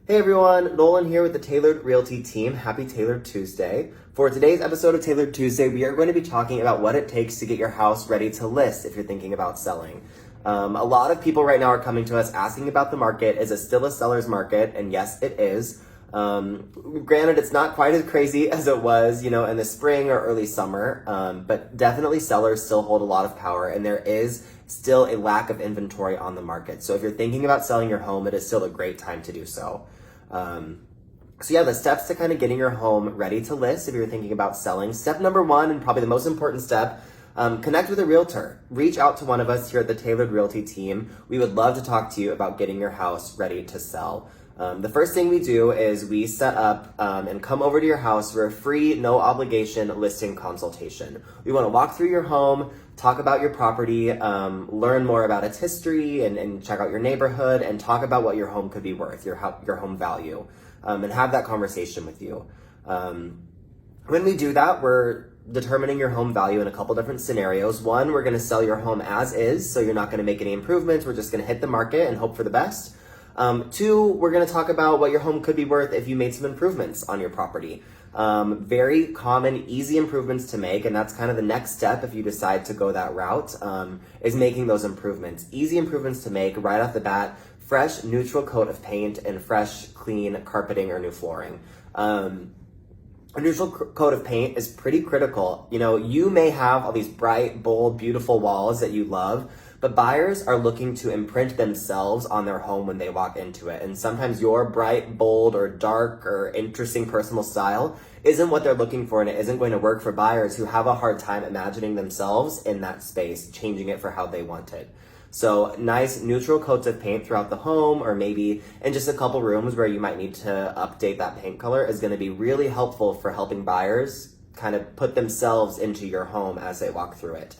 Hey everyone, Nolan here with the Tailored Realty team. Happy Tailored Tuesday. For today's episode of Tailored Tuesday, we are going to be talking about what it takes to get your house ready to list if you're thinking about selling. A lot of people right now are coming to us asking about the market. Is it still a seller's market? And yes, it is. Granted, it's not quite as crazy as it was, in the spring or early summer, but definitely sellers still hold a lot of power and there is still a lack of inventory on the market. So if you're thinking about selling your home, it is still a great time to do so. The steps to kind of getting your home ready to list if you're thinking about selling. Step number one, and probably the most important step, connect with a realtor. Reach out to one of us here at the Tailored Realty team. We would love to talk to you about getting your house ready to sell. The first thing we do is we set up and come over to your house for a free, no obligation listing consultation. We want to walk through your home, talk about your property, learn more about its history and check out your neighborhood and talk about what your home could be worth, your home value, and have that conversation with you. When we do that, we're determining your home value in a couple different scenarios. One, we're going to sell your home as is, so you're not going to make any improvements. We're just going to hit the market and hope for the best. Two, we're going to talk about what your home could be worth if you made some improvements on your property. Very common, easy improvements to make, and that's kind of the next step if you decide to go that route, is making those improvements. Easy improvements to make right off the bat: fresh, neutral coat of paint and fresh, clean carpeting or new flooring. A neutral coat of paint is pretty critical. You may have all these bright, bold, beautiful walls that you love, but buyers are looking to imprint themselves on their home when they walk into it. And sometimes your bright, bold, or dark, or interesting personal style isn't what they're looking for, and it isn't going to work for buyers who have a hard time imagining themselves in that space, changing it for how they want it. So nice neutral coats of paint throughout the home, or maybe in just a couple rooms where you might need to update that paint color, is going to be really helpful for helping buyers kind of put themselves into your home as they walk through it.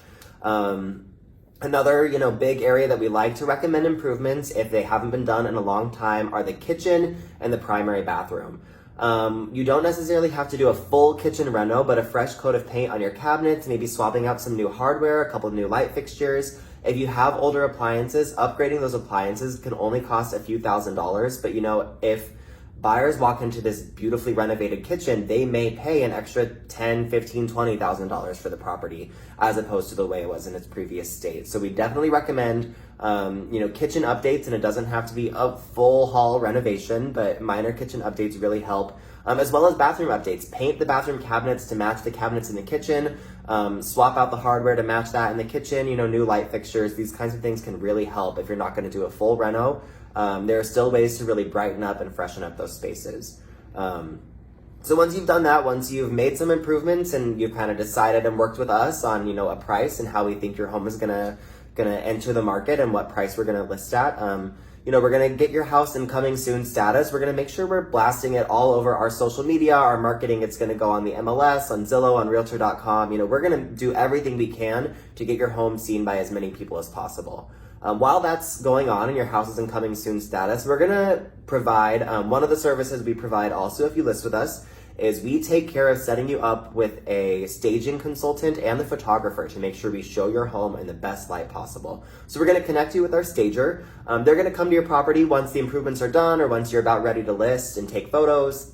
Another, big area that we like to recommend improvements if they haven't been done in a long time are the kitchen and the primary bathroom. You don't necessarily have to do a full kitchen reno, but a fresh coat of paint on your cabinets, maybe swapping out some new hardware, a couple of new light fixtures. If you have older appliances, upgrading those appliances can only cost a few $1,000s, but if buyers walk into this beautifully renovated kitchen, they may pay an extra $10,000, $15,000, $20,000 for the property as opposed to the way it was in its previous state. So we definitely recommend, kitchen updates, and it doesn't have to be a full haul renovation, but minor kitchen updates really help, as well as bathroom updates. Paint the bathroom cabinets to match the cabinets in the kitchen, swap out the hardware to match that in the kitchen, new light fixtures. These kinds of things can really help if you're not going to do a full reno. There are still ways to really brighten up and freshen up those spaces. So once you've done that, once you've made some improvements and you've kind of decided and worked with us on, a price and how we think your home is gonna enter the market and what price we're gonna list at, we're gonna get your house in coming soon status. We're gonna make sure we're blasting it all over our social media, our marketing. It's gonna go on the MLS, on Zillow, on Realtor.com. We're gonna do everything we can to get your home seen by as many people as possible. While that's going on and your house is in coming soon status, we're going to provide, one of the services we provide also if you list with us is we take care of setting you up with a staging consultant and the photographer to make sure we show your home in the best light possible. So we're going to connect you with our stager. They're going to come to your property once the improvements are done or once you're about ready to list and take photos.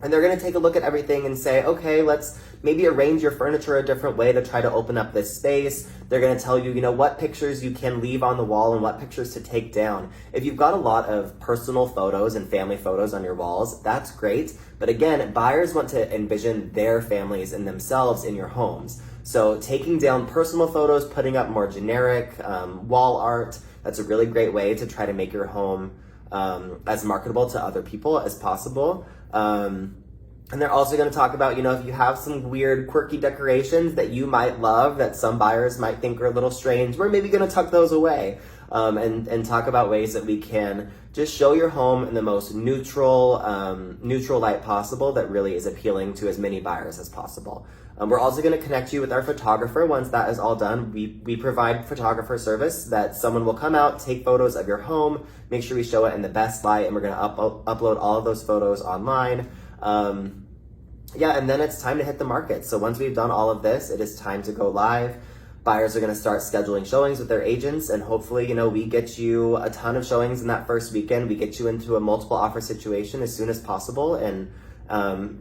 And they're going to take a look at everything and say, okay, let's maybe arrange your furniture a different way to try to open up this space. They're going to tell you, what pictures you can leave on the wall and what pictures to take down. If you've got a lot of personal photos and family photos on your walls, that's great. But again, buyers want to envision their families and themselves in your homes. So taking down personal photos, putting up more generic wall art, that's a really great way to try to make your home as marketable to other people as possible. And they're also going to talk about, if you have some weird, quirky decorations that you might love, that some buyers might think are a little strange, we're maybe going to tuck those away, and talk about ways that we can just show your home in the most neutral light possible that really is appealing to as many buyers as possible. We're also going to connect you with our photographer. Once that is all done, we provide photographer service that someone will come out, take photos of your home, make sure we show it in the best light, and we're going to upload all of those photos online. And then it's time to hit the market. So once we've done all of this, it is time to go live. buyers are going to start scheduling showings with their agents, and hopefully, we get you a ton of showings in that first weekend. We get you into a multiple offer situation as soon as possible, and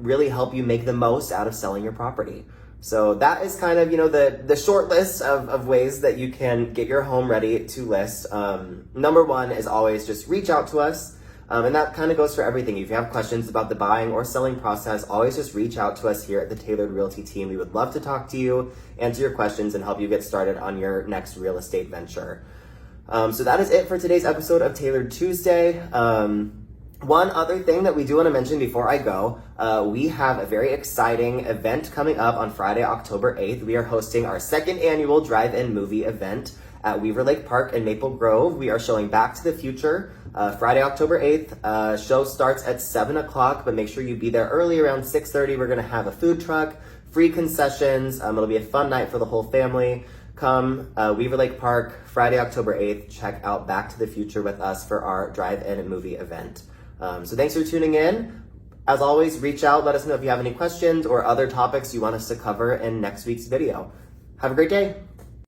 really help you make the most out of selling your property. So that is kind of, the short list of ways that you can get your home ready to list. Number one is always just reach out to us. And that kind of goes for everything. If you have questions about the buying or selling process, always just reach out to us here at the Tailored Realty team. We would love to talk to you, answer your questions, and help you get started on your next real estate venture. So that is it for today's episode of Tailored Tuesday. One other thing that we do want to mention before I go, we have a very exciting event coming up on Friday, October 8th. We are hosting our second annual drive-in movie event at Weaver Lake Park in Maple Grove. We are showing Back to the Future Friday, October 8th. Show starts at 7 o'clock, but make sure you be there early, around 6:30. We're going to have a food truck, free concessions. It'll be a fun night for the whole family. Come Weaver Lake Park, Friday, October 8th. Check out Back to the Future with us for our drive-in movie event. So thanks for tuning in. As always, reach out. Let us know if you have any questions or other topics you want us to cover in next week's video. Have a great day.